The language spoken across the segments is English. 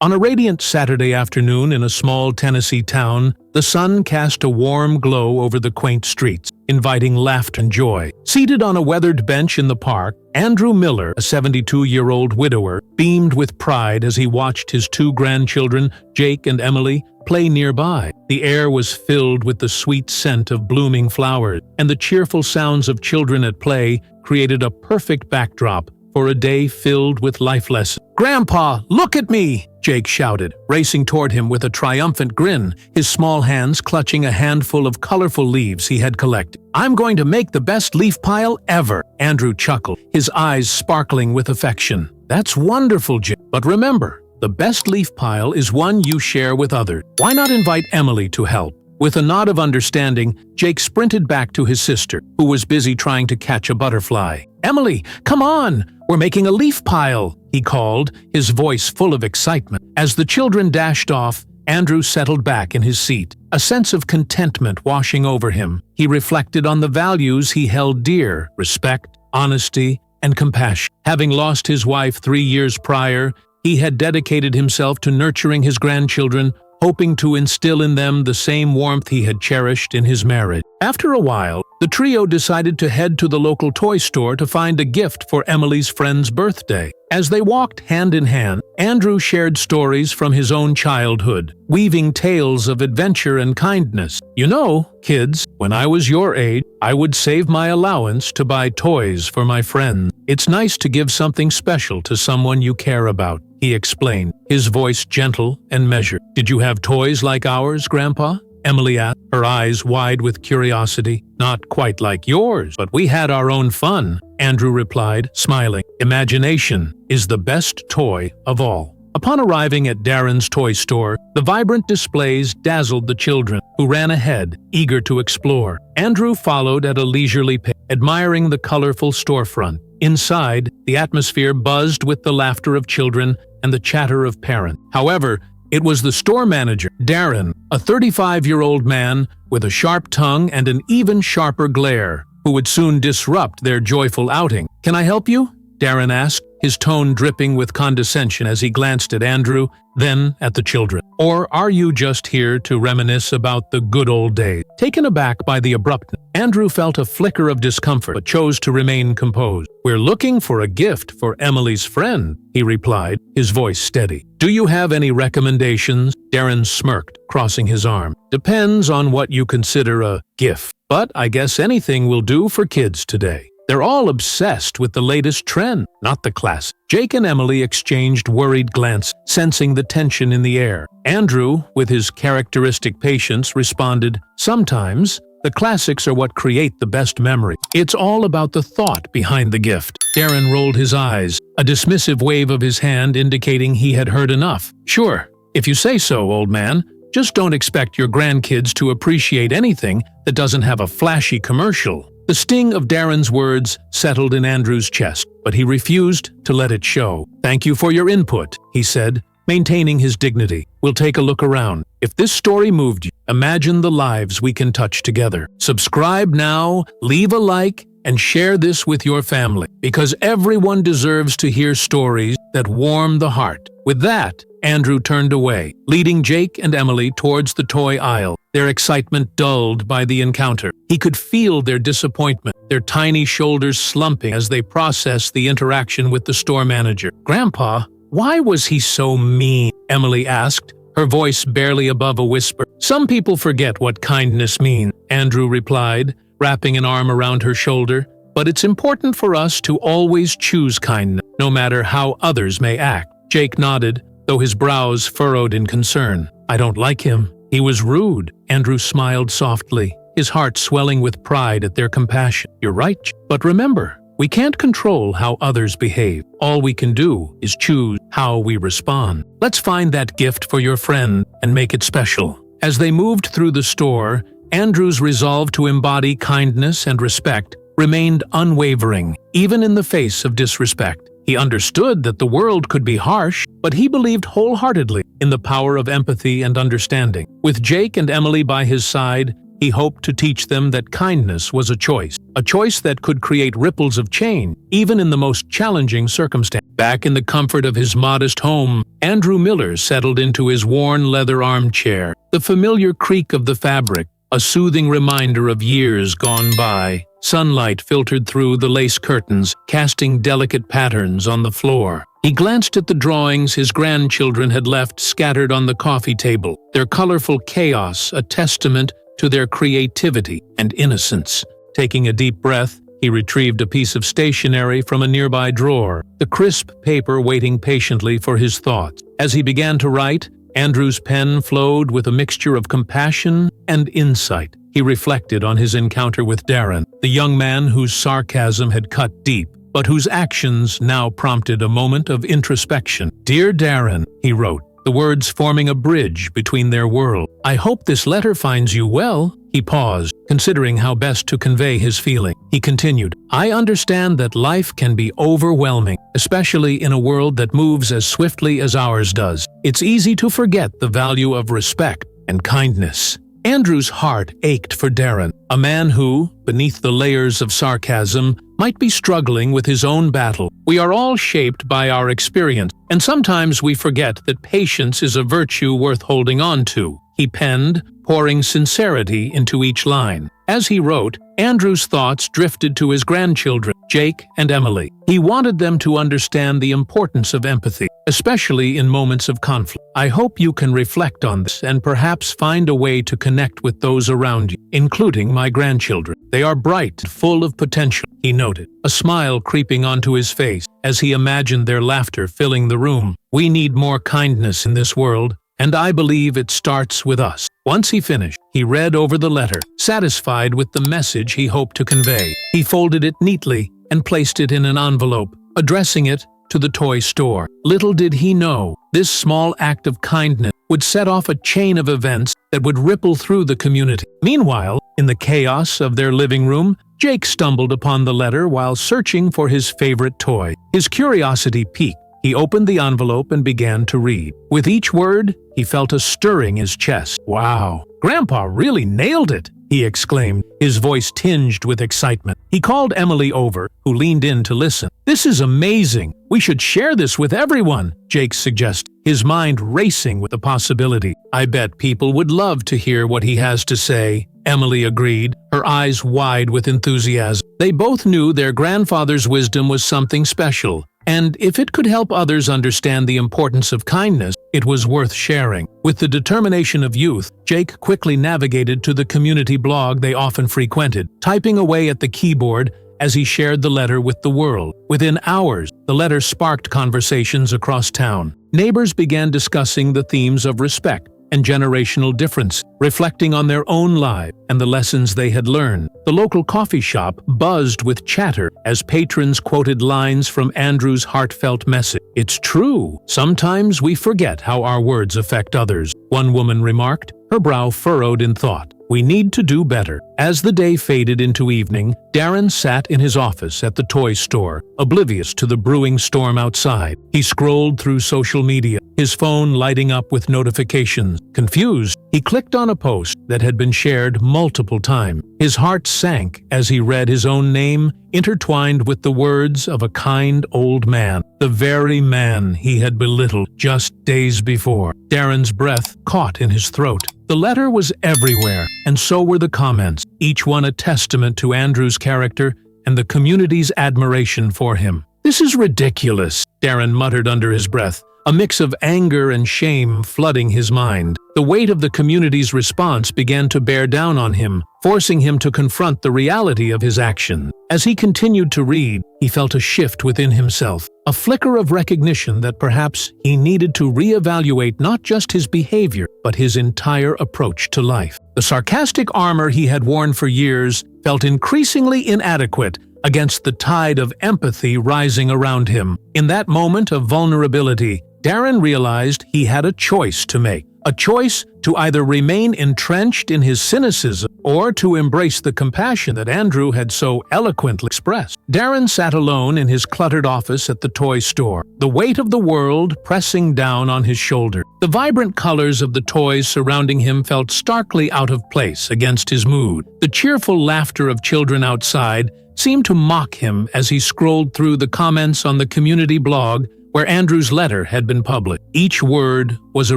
On a radiant Saturday afternoon in a small Tennessee town, the sun cast a warm glow over the quaint streets, inviting laughter and joy. Seated on a weathered bench in the park, Andrew Miller, a 72-year-old widower, beamed with pride as he watched his two grandchildren, Jake and Emily, play nearby. The air was filled with the sweet scent of blooming flowers, and the cheerful sounds of children at play created a perfect backdrop for a day filled with life lessons. "Grandpa, look at me!" Jake shouted, racing toward him with a triumphant grin, his small hands clutching a handful of colorful leaves he had collected. "I'm going to make the best leaf pile ever!" Andrew chuckled, his eyes sparkling with affection. "That's wonderful, Jake. But remember, the best leaf pile is one you share with others. Why not invite Emily to help?" With a nod of understanding, Jake sprinted back to his sister, who was busy trying to catch a butterfly. "Emily, come on! We're making a leaf pile!" he called, his voice full of excitement. As the children dashed off, Andrew settled back in his seat, a sense of contentment washing over him. He reflected on the values he held dear: respect, honesty, and compassion. Having lost his wife 3 years prior, he had dedicated himself to nurturing his grandchildren, hoping to instill in them the same warmth he had cherished in his marriage. After a while, the trio decided to head to the local toy store to find a gift for Emily's friend's birthday. As they walked hand in hand, Andrew shared stories from his own childhood, weaving tales of adventure and kindness. "You know, kids, when I was your age, I would save my allowance to buy toys for my friends. It's nice to give something special to someone you care about," he explained, his voice gentle and measured. "Did you have toys like ours, Grandpa?" Emily asked, her eyes wide with curiosity. "Not quite like yours, but we had our own fun," Andrew replied, smiling. "Imagination is the best toy of all." Upon arriving at Darren's toy store, the vibrant displays dazzled the children, who ran ahead, eager to explore. Andrew followed at a leisurely pace, admiring the colorful storefront. Inside, the atmosphere buzzed with the laughter of children and the chatter of parents. However, it was the store manager, Darren, a 35-year-old man with a sharp tongue and an even sharper glare, who would soon disrupt their joyful outing. "Can I help you?" Darren asked, his tone dripping with condescension as he glanced at Andrew, then at the children. "Or are you just here to reminisce about the good old days?" Taken aback by the abruptness, Andrew felt a flicker of discomfort but chose to remain composed. "We're looking for a gift for Emily's friend," he replied, his voice steady. "Do you have any recommendations?" Darren smirked, crossing his arm. "Depends on what you consider a gift. But I guess anything will do for kids today. They're all obsessed with the latest trend, not the classic." Jake and Emily exchanged worried glances, sensing the tension in the air. Andrew, with his characteristic patience, responded, "Sometimes, the classics are what create the best memory. It's all about the thought behind the gift." Darren rolled his eyes, a dismissive wave of his hand indicating he had heard enough. "Sure, if you say so, old man. Just don't expect your grandkids to appreciate anything that doesn't have a flashy commercial." The sting of Darren's words settled in Andrew's chest, but he refused to let it show. "Thank you for your input," he said, maintaining his dignity. "We'll take a look around. If this story moved you, imagine the lives we can touch together. Subscribe now, leave a like, and share this with your family, because everyone deserves to hear stories that warm the heart." With that, Andrew turned away, leading Jake and Emily towards the toy aisle, their excitement dulled by the encounter. He could feel their disappointment, their tiny shoulders slumping as they processed the interaction with the store manager. "Grandpa, why was he so mean?" Emily asked, her voice barely above a whisper. "Some people forget what kindness means," Andrew replied, wrapping an arm around her shoulder. "But it's important for us to always choose kindness, no matter how others may act." Jake nodded, though his brows furrowed in concern. "I don't like him. He was rude." Andrew smiled softly, his heart swelling with pride at their compassion. "You're right, but remember, we can't control how others behave. All we can do is choose how we respond. Let's find that gift for your friend and make it special." As they moved through the store, Andrew's resolve to embody kindness and respect remained unwavering, even in the face of disrespect. He understood that the world could be harsh, but he believed wholeheartedly in the power of empathy and understanding. With Jake and Emily by his side, he hoped to teach them that kindness was a choice, a choice that could create ripples of change, even in the most challenging circumstances. Back in the comfort of his modest home, Andrew Miller settled into his worn leather armchair, the familiar creak of the fabric, a soothing reminder of years gone by. Sunlight filtered through the lace curtains, casting delicate patterns on the floor. He glanced at the drawings his grandchildren had left scattered on the coffee table, their colorful chaos a testament to their creativity and innocence. Taking a deep breath, he retrieved a piece of stationery from a nearby drawer, the crisp paper waiting patiently for his thoughts. As he began to write, Andrew's pen flowed with a mixture of compassion and insight. He reflected on his encounter with Darren, the young man whose sarcasm had cut deep, but whose actions now prompted a moment of introspection. "Dear Darren," he wrote, the words forming a bridge between their worlds. "I hope this letter finds you well." He paused, considering how best to convey his feeling. He continued, "I understand that life can be overwhelming, especially in a world that moves as swiftly as ours does. It's easy to forget the value of respect and kindness." Andrew's heart ached for Darren, a man who, beneath the layers of sarcasm, might be struggling with his own battle. We are all shaped by our experience, and sometimes we forget that patience is a virtue worth holding on to. He penned, pouring sincerity into each line. As he wrote, Andrew's thoughts drifted to his grandchildren, Jake and Emily. He wanted them to understand the importance of empathy, especially in moments of conflict. "I hope you can reflect on this and perhaps find a way to connect with those around you, including my grandchildren. They are bright and full of potential," he noted, a smile creeping onto his face as he imagined their laughter filling the room. "We need more kindness in this world, and I believe it starts with us." Once he finished, he read over the letter, satisfied with the message he hoped to convey. He folded it neatly and placed it in an envelope, addressing it to the toy store. Little did he know, this small act of kindness would set off a chain of events that would ripple through the community. Meanwhile, in the chaos of their living room, Jake stumbled upon the letter while searching for his favorite toy. His curiosity piqued. He opened the envelope and began to read. With each word, he felt a stirring in his chest. "Wow, Grandpa really nailed it!" he exclaimed, his voice tinged with excitement. He called Emily over, who leaned in to listen. "This is amazing! We should share this with everyone," Jake suggested, his mind racing with the possibility. "I bet people would love to hear what he has to say," Emily agreed, her eyes wide with enthusiasm. They both knew their grandfather's wisdom was something special, and if it could help others understand the importance of kindness, it was worth sharing. With the determination of youth, Jake quickly navigated to the community blog they often frequented, typing away at the keyboard as he shared the letter with the world. Within hours, the letter sparked conversations across town. Neighbors began discussing the themes of respect and generational difference, reflecting on their own lives and the lessons they had learned. The local coffee shop buzzed with chatter as patrons quoted lines from Andrew's heartfelt message. "It's true. Sometimes we forget how our words affect others," one woman remarked, her brow furrowed in thought. "We need to do better." As the day faded into evening, Darren sat in his office at the toy store, oblivious to the brewing storm outside. He scrolled through social media, his phone lighting up with notifications. Confused, he clicked on a post that had been shared multiple times. His heart sank as he read his own name intertwined with the words of a kind old man, the very man he had belittled just days before. Darren's breath caught in his throat. The letter was everywhere, and so were the comments, each one a testament to Andrew's character and the community's admiration for him. "This is ridiculous," Darren muttered under his breath, a mix of anger and shame flooding his mind. The weight of the community's response began to bear down on him, forcing him to confront the reality of his action. As he continued to read, he felt a shift within himself, a flicker of recognition that perhaps he needed to reevaluate not just his behavior, but his entire approach to life. The sarcastic armor he had worn for years felt increasingly inadequate against the tide of empathy rising around him. In that moment of vulnerability, Darren realized he had a choice to make. a choice to either remain entrenched in his cynicism or to embrace the compassion that Andrew had so eloquently expressed. Darren sat alone in his cluttered office at the toy store, the weight of the world pressing down on his shoulder. The vibrant colors of the toys surrounding him felt starkly out of place against his mood. The cheerful laughter of children outside seemed to mock him as he scrolled through the comments on the community blog where Andrew's letter had been published. Each word was a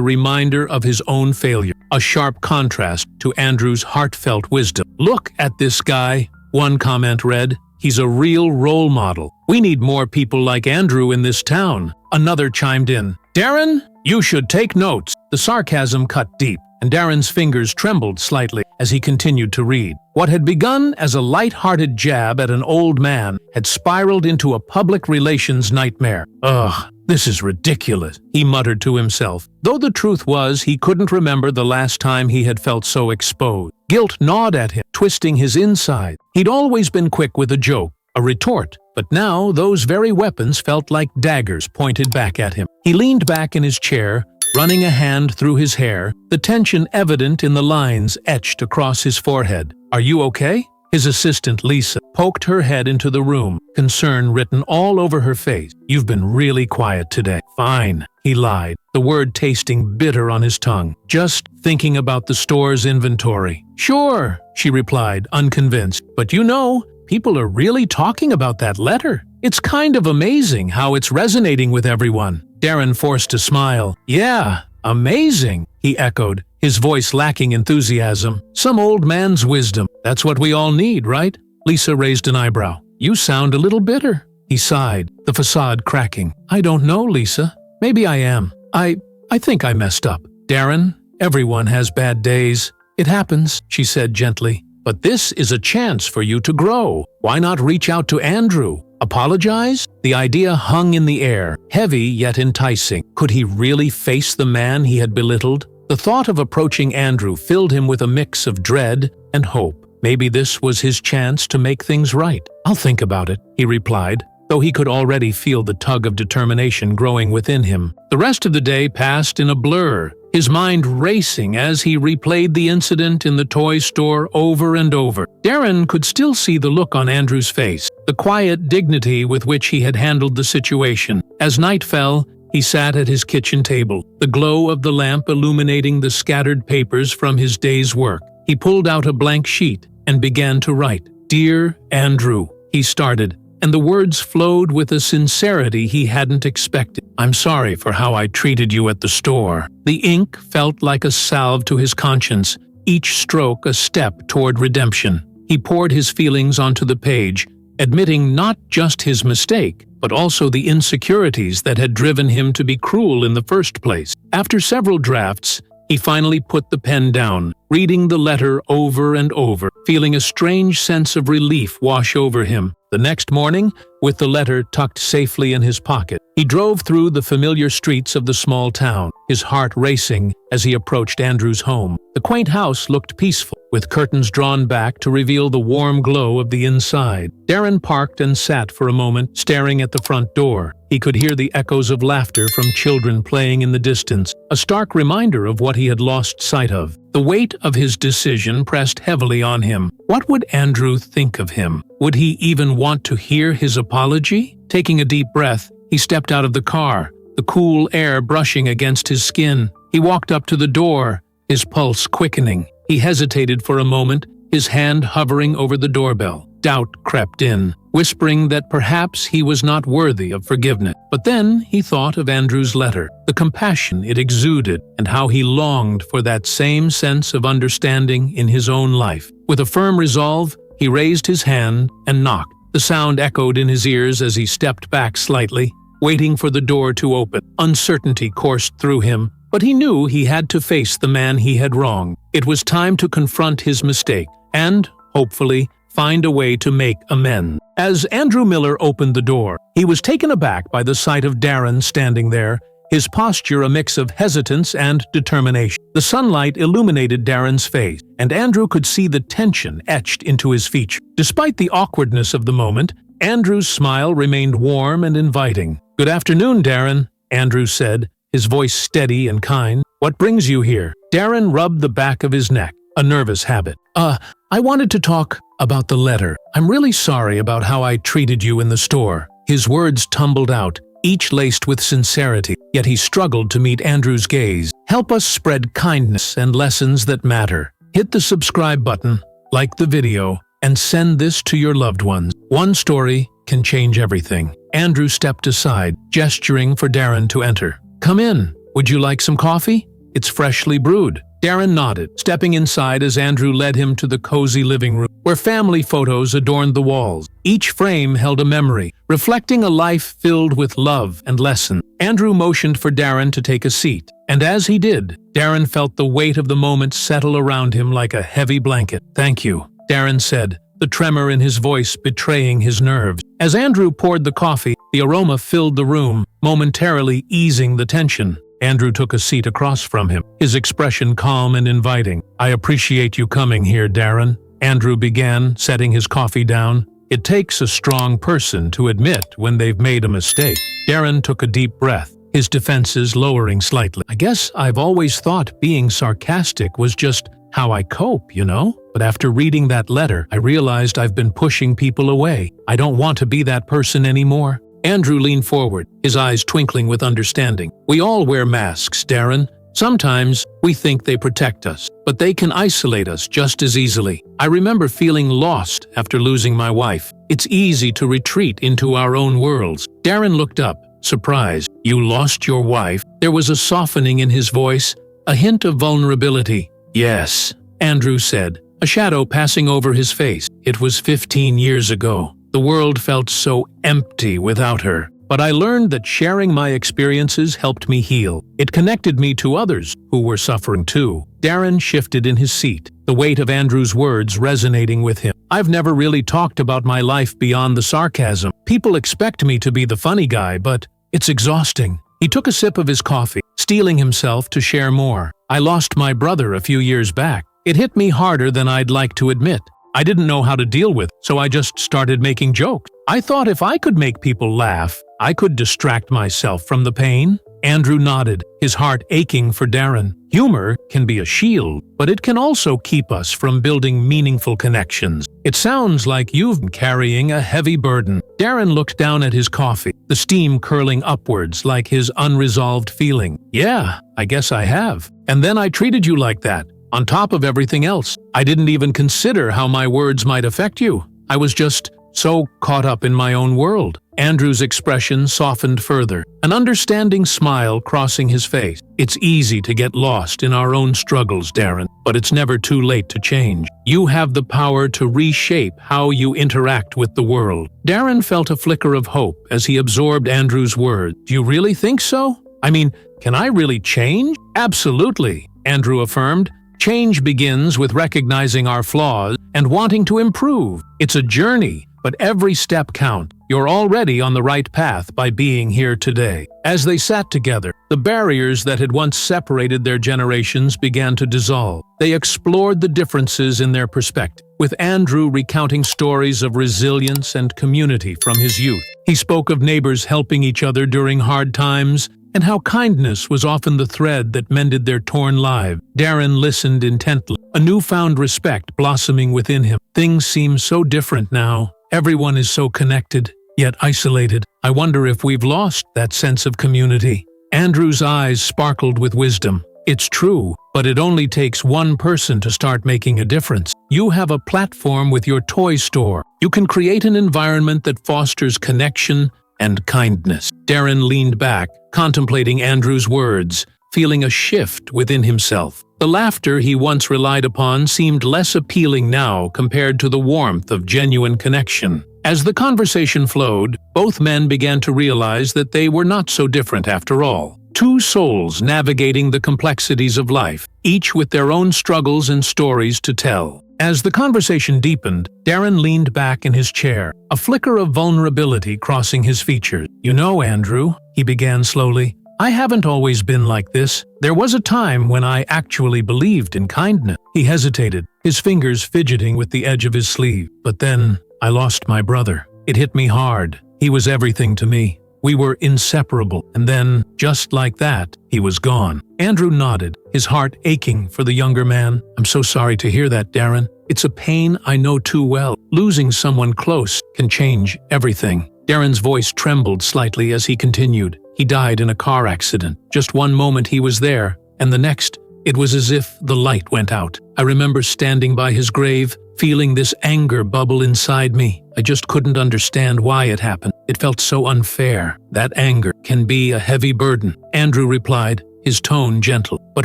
reminder of his own failure, a sharp contrast to Andrew's heartfelt wisdom. "Look at this guy," one comment read. "He's a real role model. We need more people like Andrew in this town." Another chimed in, "Darren, you should take notes." The sarcasm cut deep, and Darren's fingers trembled slightly as he continued to read. What had begun as a light-hearted jab at an old man had spiraled into a public relations nightmare. "Ugh, this is ridiculous," he muttered to himself, though the truth was he couldn't remember the last time he had felt so exposed. Guilt gnawed at him, twisting his inside. He'd always been quick with a joke, a retort, but now those very weapons felt like daggers pointed back at him. He leaned back in his chair, running a hand through his hair, the tension evident in the lines etched across his forehead. "Are you okay?" His assistant, Lisa, poked her head into the room, concern written all over her face. "You've been really quiet today." "Fine," he lied, the word tasting bitter on his tongue. "Just thinking about the store's inventory." "Sure," she replied, unconvinced. "But you know, people are really talking about that letter. It's kind of amazing how it's resonating with everyone." Darren forced a smile. "Yeah, amazing," he echoed, his voice lacking enthusiasm. "Some old man's wisdom. That's what we all need, right?" Lisa raised an eyebrow. "You sound a little bitter." He sighed, the facade cracking. "I don't know, Lisa. Maybe I am. I think I messed up." "Darren, everyone has bad days. It happens," she said gently. "But this is a chance for you to grow. Why not reach out to Andrew? Apologize?" The idea hung in the air, heavy yet enticing. Could he really face the man he had belittled? The thought of approaching Andrew filled him with a mix of dread and hope. Maybe this was his chance to make things right. "I'll think about it," he replied, though he could already feel the tug of determination growing within him. The rest of the day passed in a blur, his mind racing as he replayed the incident in the toy store over and over. Darren could still see the look on Andrew's face, the quiet dignity with which he had handled the situation. As night fell, he sat at his kitchen table, the glow of the lamp illuminating the scattered papers from his day's work. He pulled out a blank sheet and began to write. "Dear Andrew," he started, and the words flowed with a sincerity he hadn't expected. "I'm sorry for how I treated you at the store." The ink felt like a salve to his conscience, each stroke a step toward redemption. He poured his feelings onto the page, admitting not just his mistake, but also the insecurities that had driven him to be cruel in the first place. After several drafts, he finally put the pen down, reading the letter over and over, feeling a strange sense of relief wash over him. The next morning, with the letter tucked safely in his pocket, he drove through the familiar streets of the small town, his heart racing as he approached Andrew's home. The quaint house looked peaceful, with curtains drawn back to reveal the warm glow of the inside. Darren parked and sat for a moment, staring at the front door. He could hear the echoes of laughter from children playing in the distance, a stark reminder of what he had lost sight of. The weight of his decision pressed heavily on him. What would Andrew think of him? Would he even want to hear his apology? Taking a deep breath, he stepped out of the car, the cool air brushing against his skin. He walked up to the door, his pulse quickening. He hesitated for a moment, his hand hovering over the doorbell. Doubt crept in, whispering that perhaps he was not worthy of forgiveness. But then he thought of Andrew's letter, the compassion it exuded, and how he longed for that same sense of understanding in his own life. With a firm resolve, he raised his hand and knocked. The sound echoed in his ears as he stepped back slightly, waiting for the door to open. Uncertainty coursed through him, but he knew he had to face the man he had wronged. It was time to confront his mistake and, hopefully, find a way to make amends. As Andrew Miller opened the door, he was taken aback by the sight of Darren standing there, his posture a mix of hesitance and determination. The sunlight illuminated Darren's face, and Andrew could see the tension etched into his features. Despite the awkwardness of the moment, Andrew's smile remained warm and inviting. "Good afternoon, Darren," Andrew said, his voice steady and kind. What brings you here? Darren rubbed the back of his neck, a nervous habit. I wanted to talk about the letter. I'm really sorry about how I treated you in the store." His words tumbled out, each laced with sincerity, yet he struggled to meet Andrew's gaze. Help us spread kindness and lessons that matter. Hit the subscribe button, like the video, and send this to your loved ones. One story can change everything. Andrew stepped aside, gesturing for Darren to enter. "Come in. Would you like some coffee? It's freshly brewed." Darren nodded, stepping inside as Andrew led him to the cozy living room, where family photos adorned the walls. Each frame held a memory, reflecting a life filled with love and lesson. Andrew motioned for Darren to take a seat, and as he did, Darren felt the weight of the moment settle around him like a heavy blanket. "Thank you," Darren said, the tremor in his voice betraying his nerves. As Andrew poured the coffee, the aroma filled the room, momentarily easing the tension. Andrew took a seat across from him, his expression calm and inviting. "I appreciate you coming here, Darren," Andrew began, setting his coffee down. "It takes a strong person to admit when they've made a mistake." Darren took a deep breath, his defenses lowering slightly. "I guess I've always thought being sarcastic was just how I cope, you know? But after reading that letter, I realized I've been pushing people away. I don't want to be that person anymore." Andrew leaned forward, his eyes twinkling with understanding. "We all wear masks, Darren. Sometimes we think they protect us, but they can isolate us just as easily. I remember feeling lost after losing my wife. It's easy to retreat into our own worlds." Darren looked up, surprised. "You lost your wife?" There was a softening in his voice, a hint of vulnerability. "Yes," Andrew said, a shadow passing over his face. "It was 15 years ago. The world felt so empty without her. But I learned that sharing my experiences helped me heal. It connected me to others who were suffering too." Darren shifted in his seat, the weight of Andrew's words resonating with him. "I've never really talked about my life beyond the sarcasm. People expect me to be the funny guy, but it's exhausting." He took a sip of his coffee, steeling himself to share more. "I lost my brother a few years back. It hit me harder than I'd like to admit. I didn't know how to deal with it, so I just started making jokes. I thought if I could make people laugh, I could distract myself from the pain." Andrew nodded, his heart aching for Darren. "Humor can be a shield, but it can also keep us from building meaningful connections. It sounds like you've been carrying a heavy burden." Darren looked down at his coffee, the steam curling upwards like his unresolved feeling. "Yeah, I guess I have. And then I treated you like that. On top of everything else, I didn't even consider how my words might affect you. I was just so caught up in my own world." Andrew's expression softened further, an understanding smile crossing his face. "It's easy to get lost in our own struggles, Darren, but it's never too late to change. You have the power to reshape how you interact with the world." Darren felt a flicker of hope as he absorbed Andrew's words. "Do you really think so? I mean, can I really change?" "Absolutely," Andrew affirmed. "Change begins with recognizing our flaws and wanting to improve. It's a journey, but every step counts. You're already on the right path by being here today." As they sat together, the barriers that had once separated their generations began to dissolve. They explored the differences in their perspective, with Andrew recounting stories of resilience and community from his youth. He spoke of neighbors helping each other during hard times, and how kindness was often the thread that mended their torn lives. Darren listened intently, a newfound respect blossoming within him. "Things seem so different now. Everyone is so connected, yet isolated. I wonder if we've lost that sense of community." Andrew's eyes sparkled with wisdom. "It's true, but it only takes one person to start making a difference. You have a platform with your toy store. You can create an environment that fosters connection and kindness." Darren leaned back, contemplating Andrew's words, feeling a shift within himself. The laughter he once relied upon seemed less appealing now compared to the warmth of genuine connection. As the conversation flowed, both men began to realize that they were not so different after all. Two souls navigating the complexities of life, each with their own struggles and stories to tell. As the conversation deepened, Darren leaned back in his chair, a flicker of vulnerability crossing his features. "You know, Andrew," he began slowly, "I haven't always been like this. There was a time when I actually believed in kindness." He hesitated, his fingers fidgeting with the edge of his sleeve. "But then, I lost my brother. It hit me hard. He was everything to me. We were inseparable, and then, just like that, he was gone. Andrew nodded, his heart aching for the younger man. I'm so sorry to hear that, Darren. It's a pain I know too well. Losing someone close can change everything. Darren's voice trembled slightly as he continued. He died in a car accident. Just one moment he was there, and the next, it was as if the light went out. I remember standing by his grave, feeling this anger bubble inside me. I just couldn't understand why it happened. It felt so unfair. That anger can be a heavy burden. Andrew replied, his tone gentle. But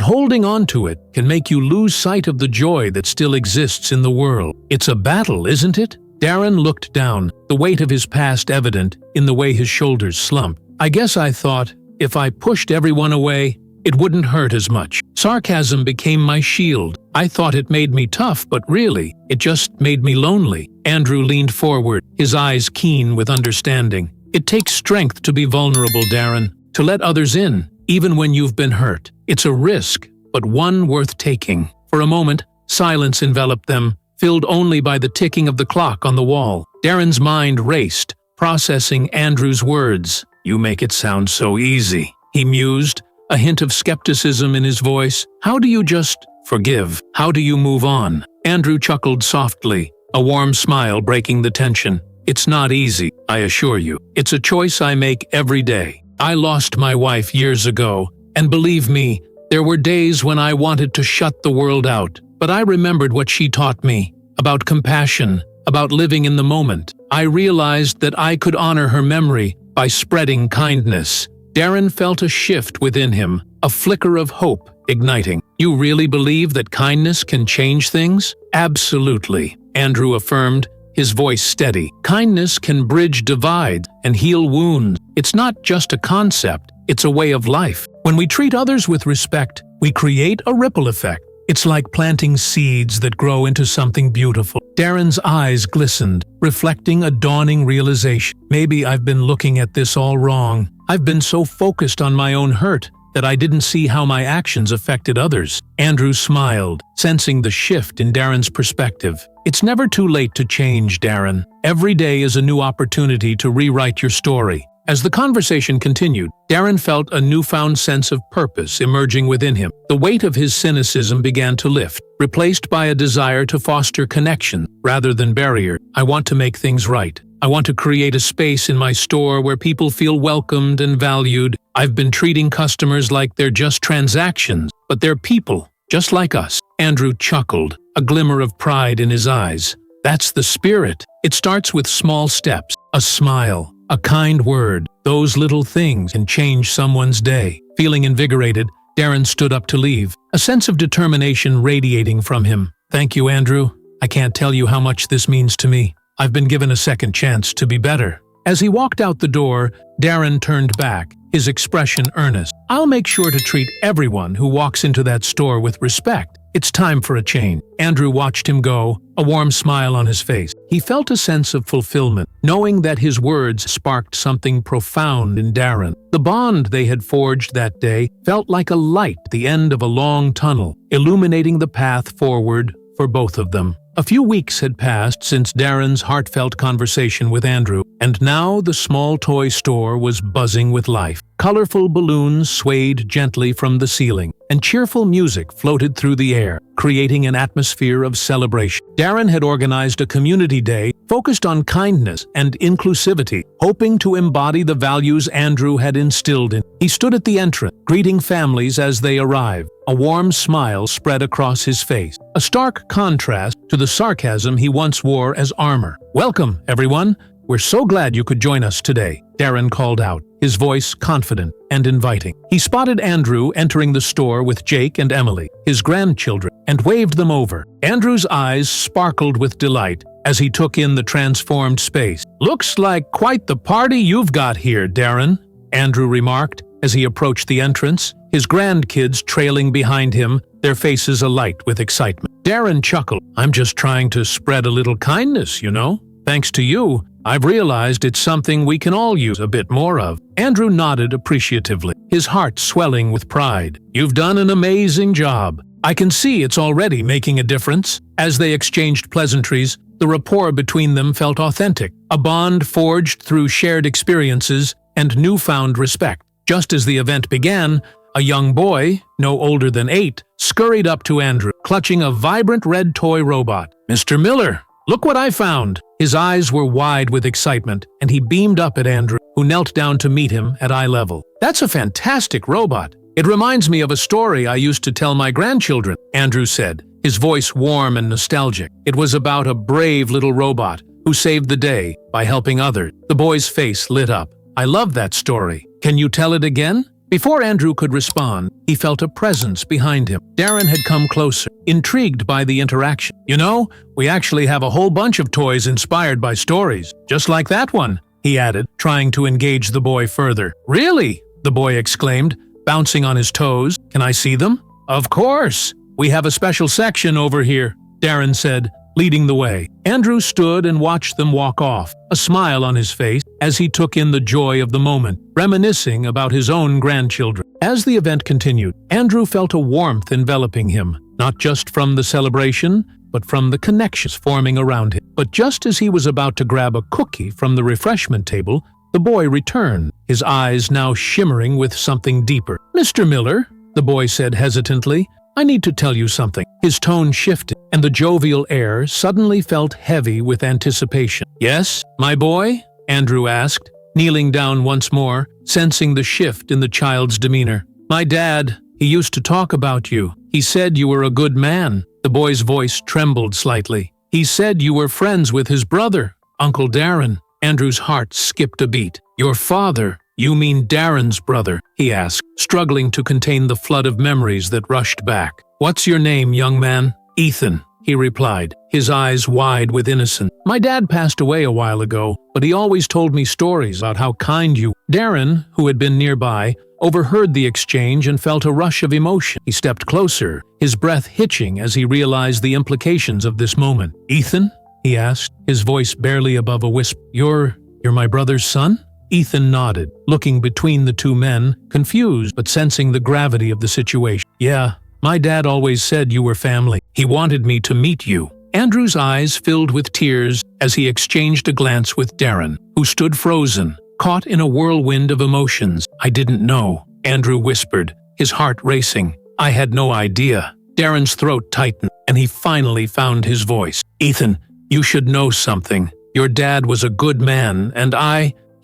holding on to it can make you lose sight of the joy that still exists in the world. It's a battle, isn't it? Darren looked down, the weight of his past evident in the way his shoulders slumped. I guess I thought, if I pushed everyone away, it wouldn't hurt as much. Sarcasm became my shield. I thought it made me tough, but really, it just made me lonely. Andrew leaned forward, his eyes keen with understanding. It takes strength to be vulnerable, Darren, to let others in, even when you've been hurt. It's a risk, but one worth taking. For a moment, silence enveloped them, filled only by the ticking of the clock on the wall. Darren's mind raced, processing Andrew's words. You make it sound so easy, he mused, a hint of skepticism in his voice. How do you just forgive? How do you move on? Andrew chuckled softly, a warm smile breaking the tension. It's not easy, I assure you. It's a choice I make every day. I lost my wife years ago, and believe me, there were days when I wanted to shut the world out. But I remembered what she taught me, about compassion, about living in the moment. I realized that I could honor her memory by spreading kindness. Darren felt a shift within him, a flicker of hope igniting. You really believe that kindness can change things? Absolutely, Andrew affirmed, his voice steady. Kindness can bridge divides and heal wounds. It's not just a concept, it's a way of life. When we treat others with respect, we create a ripple effect. It's like planting seeds that grow into something beautiful. Darren's eyes glistened, reflecting a dawning realization. Maybe I've been looking at this all wrong. I've been so focused on my own hurt that I didn't see how my actions affected others. Andrew smiled, sensing the shift in Darren's perspective. It's never too late to change, Darren. Every day is a new opportunity to rewrite your story. As the conversation continued, Darren felt a newfound sense of purpose emerging within him. The weight of his cynicism began to lift, replaced by a desire to foster connection rather than barrier. I want to make things right. I want to create a space in my store where people feel welcomed and valued. I've been treating customers like they're just transactions, but they're people, just like us. Andrew chuckled, a glimmer of pride in his eyes. That's the spirit. It starts with small steps, a smile, a kind word. Those little things can change someone's day. Feeling invigorated, Darren stood up to leave, a sense of determination radiating from him. Thank you, Andrew. I can't tell you how much this means to me. I've been given a second chance to be better. As he walked out the door, Darren turned back, his expression earnest. I'll make sure to treat everyone who walks into that store with respect. It's time for a change. Andrew watched him go, a warm smile on his face. He felt a sense of fulfillment, knowing that his words sparked something profound in Darren. The bond they had forged that day felt like a light at the end of a long tunnel, illuminating the path forward for both of them. A few weeks had passed since Darren's heartfelt conversation with Andrew, and now the small toy store was buzzing with life. Colorful balloons swayed gently from the ceiling, and cheerful music floated through the air, creating an atmosphere of celebration. Darren had organized a community day focused on kindness and inclusivity, hoping to embody the values Andrew had instilled in. He stood at the entrance, greeting families as they arrived. A warm smile spread across his face, a stark contrast to the sarcasm he once wore as armor. Welcome, everyone. We're so glad you could join us today, Darren called out, his voice confident and inviting. He spotted Andrew entering the store with Jake and Emily, his grandchildren, and waved them over. Andrew's eyes sparkled with delight as he took in the transformed space. Looks like quite the party you've got here, Darren, Andrew remarked as he approached the entrance, his grandkids trailing behind him, their faces alight with excitement. Darren chuckled. I'm just trying to spread a little kindness, you know. Thanks to you, I've realized it's something we can all use a bit more of. Andrew nodded appreciatively, his heart swelling with pride. You've done an amazing job. I can see it's already making a difference. As they exchanged pleasantries, the rapport between them felt authentic, a bond forged through shared experiences and newfound respect. Just as the event began, a young boy, no older than 8, scurried up to Andrew, clutching a vibrant red toy robot. "Mr. Miller, look what I found!" His eyes were wide with excitement, and he beamed up at Andrew, who knelt down to meet him at eye level. "That's a fantastic robot. It reminds me of a story I used to tell my grandchildren," Andrew said, his voice warm and nostalgic. It was about a brave little robot who saved the day by helping others. The boy's face lit up. "I love that story. Can you tell it again?" Before Andrew could respond, he felt a presence behind him. Darren had come closer, intrigued by the interaction. "You know, we actually have a whole bunch of toys inspired by stories, just like that one," he added, trying to engage the boy further. "Really?" the boy exclaimed, bouncing on his toes. "Can I see them?" "Of course! We have a special section over here," Darren said, leading the way. Andrew stood and watched them walk off, a smile on his face as he took in the joy of the moment, reminiscing about his own grandchildren. As the event continued, Andrew felt a warmth enveloping him, not just from the celebration, but from the connections forming around him. But just as he was about to grab a cookie from the refreshment table, the boy returned, his eyes now shimmering with something deeper. "Mr. Miller," the boy said hesitantly, "I need to tell you something." His tone shifted, and the jovial air suddenly felt heavy with anticipation. "Yes, my boy?" Andrew asked, kneeling down once more, sensing the shift in the child's demeanor. "My dad, he used to talk about you. He said you were a good man." The boy's voice trembled slightly. "He said you were friends with his brother, Uncle Darren." Andrew's heart skipped a beat. "Your father? You mean Darren's brother?" he asked, struggling to contain the flood of memories that rushed back. "What's your name, young man?" "Ethan," he replied, his eyes wide with innocence. "My dad passed away a while ago, but he always told me stories about how kind you." Darren, who had been nearby, overheard the exchange and felt a rush of emotion. He stepped closer, his breath hitching as he realized the implications of this moment. "Ethan?" he asked, his voice barely above a whisper. You're my brother's son?" Ethan nodded, looking between the two men, confused but sensing the gravity of the situation. "Yeah, my dad always said you were family. He wanted me to meet you." Andrew's eyes filled with tears as he exchanged a glance with Darren, who stood frozen, caught in a whirlwind of emotions. "I didn't know," Andrew whispered, his heart racing. "I had no idea." Darren's throat tightened, and he finally found his voice. "Ethan, you should know something. Your dad was a good man, and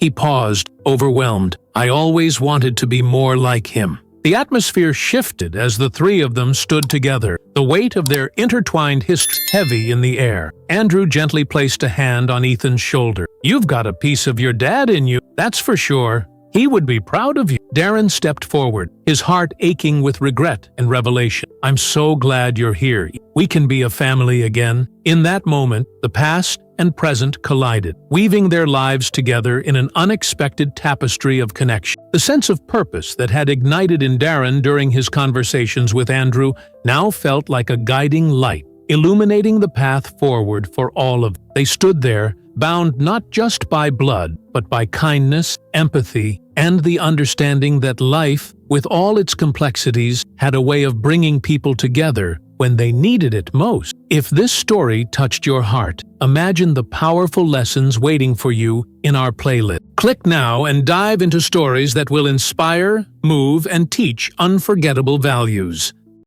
He paused, overwhelmed. "I always wanted to be more like him." The atmosphere shifted as the three of them stood together, the weight of their intertwined histories heavy in the air. Andrew gently placed a hand on Ethan's shoulder. "You've got a piece of your dad in you, that's for sure. He would be proud of you." Darren stepped forward, his heart aching with regret and revelation. "I'm so glad you're here. We can be a family again." In that moment, the past and present collided, weaving their lives together in an unexpected tapestry of connection. The sense of purpose that had ignited in Darren during his conversations with Andrew now felt like a guiding light, illuminating the path forward for all of them. They stood there, bound not just by blood, but by kindness, empathy, and the understanding that life, with all its complexities, had a way of bringing people together when they needed it most. If this story touched your heart, imagine the powerful lessons waiting for you in our playlist. Click now and dive into stories that will inspire, move, and teach unforgettable values.